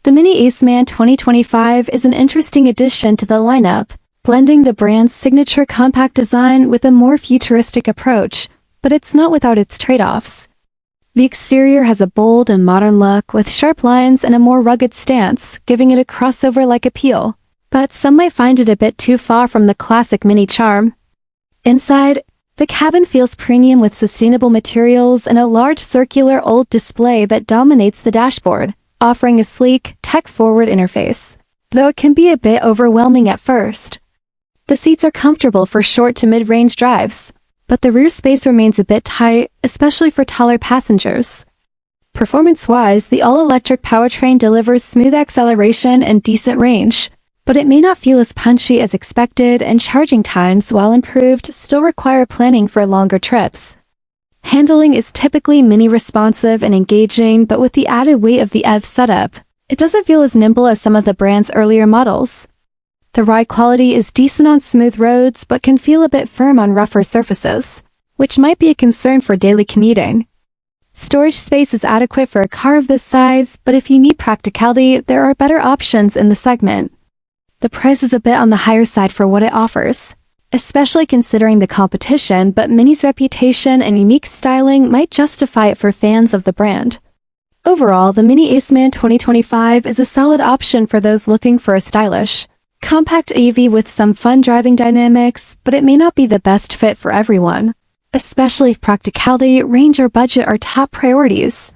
The Mini Aceman 2025 is an interesting addition to the lineup, blending the brand's signature compact design with a more futuristic approach, but it's not without its trade-offs. The exterior has a bold and modern look with sharp lines and a more rugged stance, giving it a crossover-like appeal, but some might find it a bit too far from the classic Mini charm. Inside, the cabin feels premium with sustainable materials and a large circular OLED display that dominates the dashboard, offering a sleek, tech-forward interface, though it can be a bit overwhelming at first. The seats are comfortable for short to mid-range drives, but the rear space remains a bit tight, especially for taller passengers. Performance-wise, the all-electric powertrain delivers smooth acceleration and decent range, but it may not feel as punchy as expected, and charging times, while improved, still require planning for longer trips. Handling is typically mini-responsive and engaging, but with the added weight of the EV setup, it doesn't feel as nimble as some of the brand's earlier models. The ride quality is decent on smooth roads, but can feel a bit firm on rougher surfaces, which might be a concern for daily commuting. Storage space is adequate for a car of this size, but if you need practicality, there are better options in the segment. The price is a bit on the higher side for what it offers, especially considering the competition, but Mini's reputation and unique styling might justify it for fans of the brand. Overall, the Mini Aceman 2025 is a solid option for those looking for a stylish, compact EV with some fun driving dynamics, but it may not be the best fit for everyone, especially if practicality, range, or budget are top priorities.